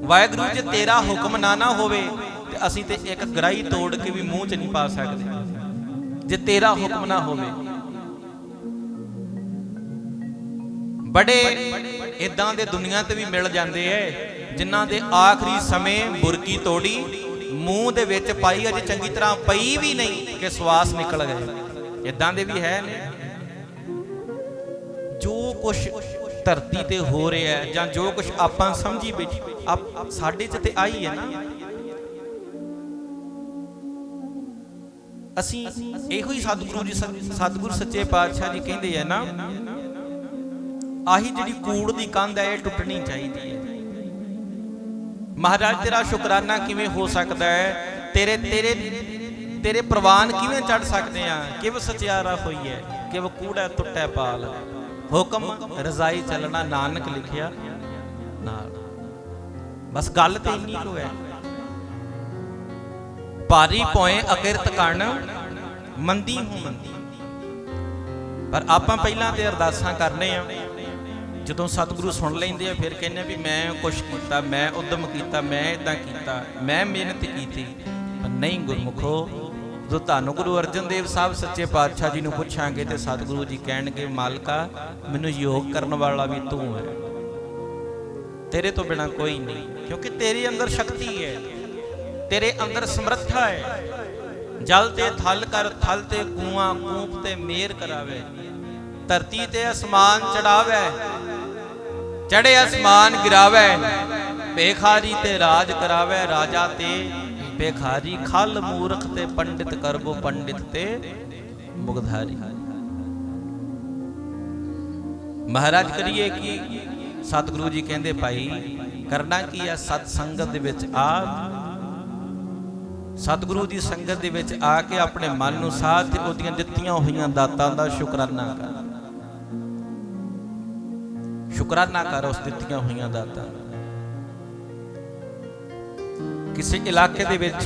वाहगुरू जे तेरा हुक्म ना होवे ते असीं ते एक गराही तोड़ के भी मूँह च नहीं पा सकते, जे तेरा हुक्म ना होवे। बड़े इदां दे दुनिया ते भी मिल जाते हैं जिन्हां दे आखिरी समय बुरकी तोड़ी मूँह दे विच पाई, अजे चंगी तरह पई भी नहीं कि श्वास निकल गए। इदां दे भी है ने। जो कुछ धरती ते हो रहा है जां जो कुछ आपां समझी बैठी आप साडे च ते आई है ना। असीं इहो ही सतगुरु जी सतगुरु सच्चे पातशाह जी कहंदे है ना, आही जिहड़ी कूड़ दी कंध है टुटनी चाहिए है। महाराज तेरा शुकराना किवें हो सकता है, तेरे तेरे तेरे प्रवान किवें चढ़ सकते हैं, किव सचियारा होई है, किव कूड़ा टुटै पाल, हुक्म रजाई चलना नानक लिखिया नाल। बस गल तो इन्नी को है। भारी पोए अकिरत कण मंदी हूं मंदी। पर आपां पहलां ते अरदासां करने आ, जदों सतगुरु सुन लेंदे आ फिर कहने भी मैं कुछ कीता, मैं उद्यम कीता, मैं इदां कीता, मैं मेहनत कीती। पर नहीं गुरमुखो, जो धन गुरु अर्जन देव साहब सच्चे पातशाह जी नूं पुछांगे तो सतगुरु जी कहणगे मालका मैनूं योग करने वाला भी तू है, तेरे तो बिना कोई नहीं। क्योंकि तेरे अंदर शक्ति है, तेरे अंदर समर्था है। जल ते थल कर थल ते कुआं कूप ते मेर करावे, धरती ते आसमान चढ़ावे, चढ़े आसमान गिरावे, बेखारी ते राज करावे, राजा ते बेखारी, खल मूर्ख ते पंडित करबो, पंडित ते मुगधारी। महाराज करिए कि सतगुरु जी कहंदे भाई करना की है, सतसंगत दे विच आ, सतगुरु दी संगत दे विच आके अपने मन नूं साध ते ओदियां दित्तियां होईयां दातां दा शुकराना कर, शुकराना कर उस दित्तियां होईयां दातां। किसी इलाके दे विच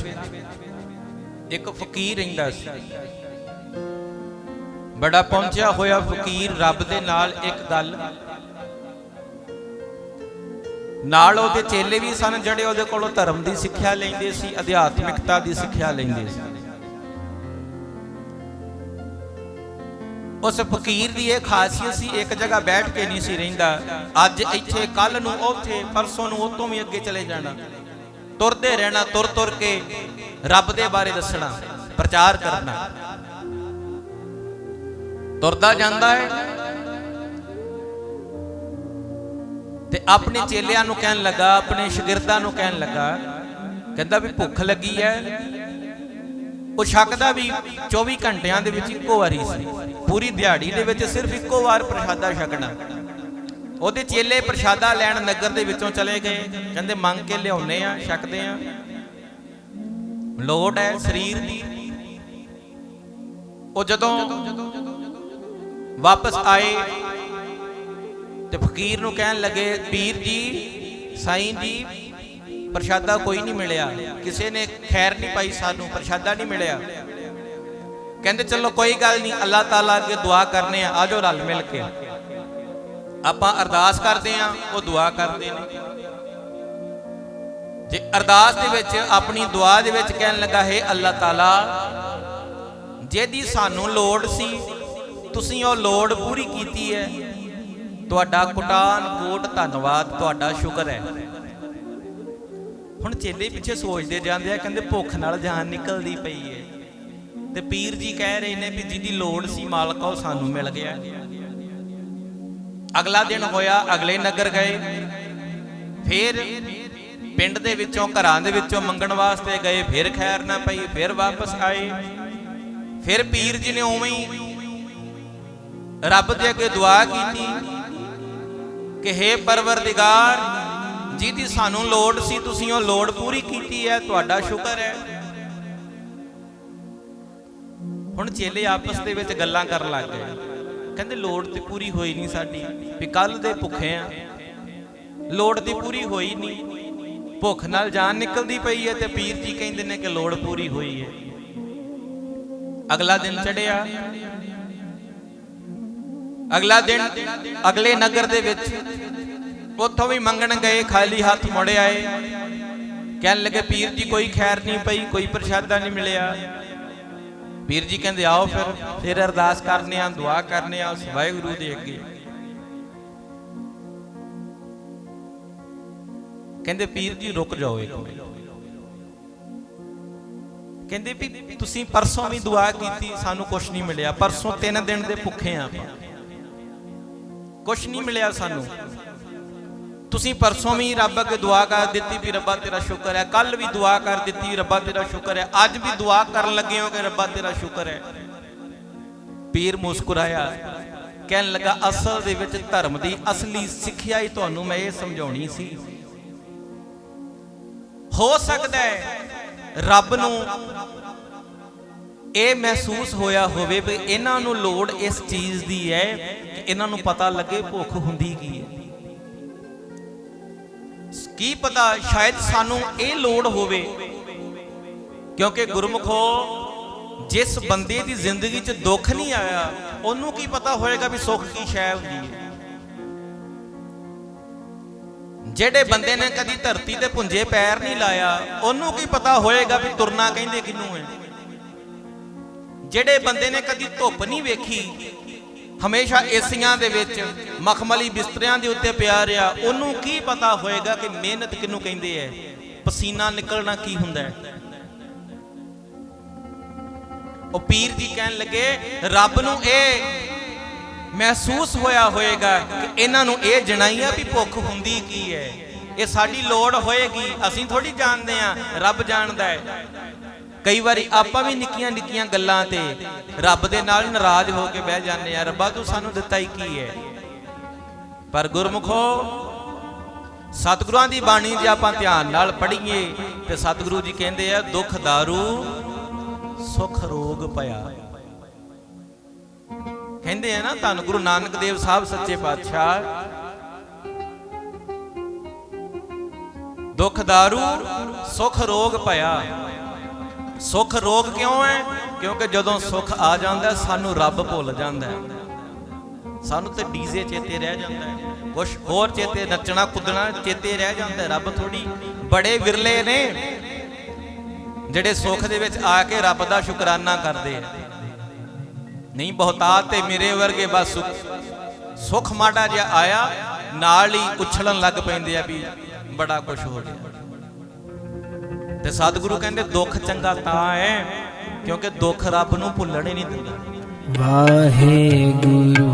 एक फकीर रहिंदा सी, बड़ा पहुंचा होया फकीर रब दे नाल एक गल नाल ओहदे चेले भी सन जिहड़े ओहदे कोलों धर्म दी सिक्ख्या लैंदे सी, अध्यात्मिकता दी सिक्ख्या लैंदे सी। उस फकीर दी एक खासियत सी, एक जगह बैठ के नहीं सी रहिंदा, अज इत्थे कल नूं उत्थे परसों नूं उतों भी अगे चले जाना, तुरदे रहना, तुर तुर के रब दे बारे दसना, प्रचार करना। तुरदा जांदा है ते अपने चेलियां नूं कहन लगा, अपने शागिर्दां नूं कहन लगा, कहंदा भी भुख लगी है। वो छकदा भी 24 घंटियां दे विच इक्को वारी सी, पूरी दिहाड़ी दे विच सिर्फ इक्को वार प्रशादा छकना। ਉਹਦੇ चेले प्रशादा लैन नगर दे विचों चले गए, कहंदे मंग के लियाउने आ, छकदे आ, लोड़ है शरीर दी। ਉਹ ਜਦੋਂ वापस आए ते फकीर नूं कहन लगे, पीर जी साईं जी प्रशादा कोई नहीं मिलिया, किसी ने खैर नहीं पाई, सानू प्रशादा नहीं मिलिया। कहंदे चलो कोई गल नहीं, अल्लाह ताला अगे दुआ करने आ, आजो रल मिल के आपां अरदास करदे आं, वो दुआ करदे ने। जे अरदास दे विच अपनी दुआ दे विच कहन लगा, है अल्लाह ताला जिहदी सानू लोड़ सी तुसीं ओह लोड़ पूरी कीती है, तुहाडा कोटान कोट धन्नवाद, तुहाडा शुक्र है। हुण चेले पिछे सोचदे जांदे आ, कहंदे भुख नाल जान निकलदी पई है ते पीर जी कह रहे ने भी जिहदी लोड़ सी मालका ओह सानू मिल गया। अगला दिन होया, अगले नगर गए, फिर पिंड दे विचों घरां दे विचों मंगण वास्ते गए, फिर खैर ना पई, फिर वापस आए। फिर पीर जी ने उवें ही रब दे अगे दुआ कीती कि हे परवरदिगार जिहदी सानू लोड़ सी तुसीं ओह लोड़ पूरी कीती है, तुहाडा शुक्र है। हुण चेले आपस दे विच गल्लां करन लग गए, कहंदे लोड़ ते पूरी होई नहीं साडी, भी कल दे भुखे आ, लोड़ ते पूरी होई नहीं, भुख नाल जान निकलदी पई है ते पीर जी कहंदे ने कि लोड़ पूरी होई है। अगला दिन चढ़िया, अगला दिन अगले नगर दे विच ਉੱਥੋਂ ਵੀ ਮੰਗਣ ਗਏ, ਖਾਲੀ ਹੱਥ ਮੁੜ ਆਏ। ਕਹਿਣ ਲੱਗੇ ਪੀਰ ਜੀ ਕੋਈ ਖੈਰ ਨਹੀਂ ਪਈ, ਕੋਈ ਪ੍ਰਸ਼ਾਦਾ ਨਹੀਂ ਮਿਲਿਆ। ਪੀਰ ਜੀ ਕਹਿੰਦੇ ਆਓ ਫਿਰ ਅਰਦਾਸ ਕਰਨੇ ਆ, ਦੁਆ ਕਰਨੇ ਆ ਉਸ ਵਾਹਿਗੁਰੂ ਦੇ ਅੱਗੇ। ਕਹਿੰਦੇ ਪੀਰ ਜੀ ਰੁਕ ਜਾਓ ਇੱਕ ਮਿੰਟ। ਕਹਿੰਦੇ ਵੀ ਤੁਸੀਂ ਪਰਸੋਂ ਵੀ ਦੁਆ ਕੀਤੀ, ਸਾਨੂੰ ਕੁਛ ਨਹੀਂ ਮਿਲਿਆ। ਪਰਸੋਂ 3 ਦਿਨ ਦੇ ਭੁੱਖੇ ਆ ਆਪਾਂ, ਕੁਛ ਨਹੀਂ ਮਿਲਿਆ ਸਾਨੂੰ। ਤੁਸੀਂ ਪਰਸੋਂ ਵੀ ਰੱਬ ਅੱਗੇ ਦੁਆ ਕਰ ਦਿੱਤੀ ਵੀ ਰੱਬਾ ਤੇਰਾ ਸ਼ੁਕਰ ਹੈ, ਕੱਲ ਵੀ ਦੁਆ ਕਰ ਦਿੱਤੀ ਰੱਬਾ ਤੇਰਾ ਸ਼ੁਕਰ ਹੈ, ਅੱਜ ਵੀ ਦੁਆ ਕਰਨ ਲੱਗੇ ਹੋ ਕਿ ਰੱਬਾ ਤੇਰਾ ਸ਼ੁਕਰ ਹੈ। ਪੀਰ ਮੁਸਕਰਾਇਆ, ਕਹਿਣ ਲੱਗਾ ਅਸਲ ਦੇ ਵਿੱਚ ਧਰਮ ਦੀ ਅਸਲੀ ਸਿੱਖਿਆ ਹੀ ਤੁਹਾਨੂੰ ਮੈਂ ਇਹ ਸਮਝਾਉਣੀ ਸੀ। ਹੋ ਸਕਦਾ ਹੈ ਰੱਬ ਨੂੰ ਇਹ ਮਹਿਸੂਸ ਹੋਇਆ ਹੋਵੇ ਵੀ ਇਹਨਾਂ ਨੂੰ ਲੋੜ ਇਸ ਚੀਜ਼ ਦੀ ਹੈ ਕਿ ਇਹਨਾਂ ਨੂੰ ਪਤਾ ਲੱਗੇ ਭੁੱਖ ਹੁੰਦੀ ਕੀ ਹੈ। ਕੀ ਪਤਾ ਸ਼ਾਇਦ ਸਾਨੂੰ ਇਹ ਲੋੜ ਹੋਵੇ, ਕਿਉਂਕਿ ਗੁਰਮੁਖੋ ਜਿਸ ਬੰਦੇ ਦੀ ਜ਼ਿੰਦਗੀ 'ਚ ਦੁੱਖ ਨਹੀਂ ਆਇਆ ਉਹਨੂੰ ਕੀ ਪਤਾ ਹੋਏਗਾ ਵੀ ਸੁੱਖ ਕੀ ਸ਼ੈ ਹੁੰਦੀ ਹੈ। ਜਿਹੜੇ ਬੰਦੇ ਨੇ ਕਦੀ ਧਰਤੀ ਤੇ ਪੁੰਜੇ ਪੈਰ ਨਹੀਂ ਲਾਇਆ ਉਹਨੂੰ ਕੀ ਪਤਾ ਹੋਏਗਾ ਵੀ ਤੁਰਨਾ ਕਹਿੰਦੇ ਕਿਹਨੂੰ ਹੈ। ਜਿਹੜੇ ਬੰਦੇ ਨੇ ਕਦੀ ਧੁੱਪ ਨਹੀਂ ਵੇਖੀ, ਹਮੇਸ਼ਾ ਏਸੀਆਂ ਦੇ ਵਿੱਚ ਮਖਮਲੀ ਬਿਸਤਰਿਆਂ ਦੇ ਉੱਤੇ ਪਿਆ ਰਿਹਾ, ਉਹਨੂੰ ਕੀ ਪਤਾ ਹੋਏਗਾ ਕਿ ਮਿਹਨਤ ਕਿਹਨੂੰ ਕਹਿੰਦੇ ਹੈ, ਪਸੀਨਾ ਨਿਕਲਣਾ ਕੀ ਹੁੰਦਾ ਹੈ। ਉਹ ਪੀਰ ਜੀ ਕਹਿਣ ਲੱਗੇ ਰੱਬ ਨੂੰ ਇਹ ਮਹਿਸੂਸ ਹੋਇਆ ਹੋਏਗਾ ਕਿ ਇਹਨਾਂ ਨੂੰ ਇਹ ਜਣਾਈਆ ਵੀ ਭੁੱਖ ਹੁੰਦੀ ਕੀ ਹੈ। ਇਹ ਸਾਡੀ ਲੋੜ ਹੋਏਗੀ, ਅਸੀਂ ਥੋੜੀ ਜਾਣਦੇ ਆ, ਰੱਬ ਜਾਣਦਾ ਹੈ। ਕਈ ਵਾਰੀ ਆਪਾਂ ਵੀ ਨਿੱਕੀਆਂ ਨਿੱਕੀਆਂ ਗੱਲਾਂ ਤੇ ਰੱਬ ਦੇ ਨਾਲ ਨਾਰਾਜ਼ ਹੋ ਕੇ ਬਹਿ ਜਾਂਦੇ ਆ, ਰੱਬਾ ਤੂੰ ਸਾਨੂੰ ਦਿੱਤਾ ਹੀ ਕੀ ਹੈ। ਪਰ ਗੁਰਮੁਖੋ ਸਤਿਗੁਰਾਂ ਦੀ ਬਾਣੀ ਜੇ ਆਪਾਂ ਧਿਆਨ ਨਾਲ ਪੜ੍ਹੀਏ ਤੇ ਸਤਿਗੁਰੂ ਜੀ ਕਹਿੰਦੇ ਆ ਦੁੱਖ ਦਾਰੂ ਸੁਖ ਰੋਗ ਪਿਆ। ਕਹਿੰਦੇ ਆ ਨਾ ਧੰਨ ਗੁਰੂ ਨਾਨਕ ਦੇਵ ਸਾਹਿਬ ਸੱਚੇ ਪਾਤਸ਼ਾਹ, ਦੁੱਖ ਦਾਰੂ ਸੁਖ ਰੋਗ ਪਿਆ। ਸੁਖ ਰੋਗ ਕਿਉਂ ਹੈ? ਕਿਉਂਕਿ ਜਦੋਂ ਸੁਖ ਆ ਜਾਂਦਾ ਸਾਨੂੰ ਰੱਬ ਭੁੱਲ ਜਾਂਦਾ ਹੈ, ਸਾਨੂੰ ਤੇ ਡੀਜ਼ੇ ਚੇਤੇ ਰਹਿ ਜਾਂਦਾ ਹੈ, ਕੁਛ ਹੋਰ ਚੇਤੇ ਨੱਚਣਾ ਕੁੱਦਣਾ ਚੇਤੇ ਰਹਿ ਜਾਂਦਾ ਹੈ, ਰੱਬ ਥੋੜੀ। ਬੜੇ ਵਿਰਲੇ ਨੇ ਜਿਹੜੇ ਸੁੱਖ ਦੇ ਵਿੱਚ ਆ ਕੇ ਰੱਬ ਦਾ ਸ਼ੁਕਰਾਨਾ ਕਰਦੇ ਆ। ਨਹੀਂ ਬਹੁਤਾਤ ਤੇ ਮੇਰੇ ਵਰਗੇ ਬਸ ਸੁੱਖ ਮਾੜਾ ਜਿਹਾ ਆਇਆ ਨਾਲ ਹੀ ਉਛਲਣ ਲੱਗ ਪੈਂਦੇ ਆ ਵੀ ਬੜਾ ਕੁਛ ਹੋ ਗਿਆ। ਤੇ ਸਤਿਗੁਰੂ ਕਹਿੰਦੇ ਦੁੱਖ ਚੰਗਾ ਤਾਂ ਹੈ ਕਿਉਂਕਿ ਦੁੱਖ ਰੱਬ ਨੂੰ ਭੁੱਲਣ ਹੀ ਨਹੀਂ ਦਿੰਦਾ। ਵਾਹਿਗੁਰੂ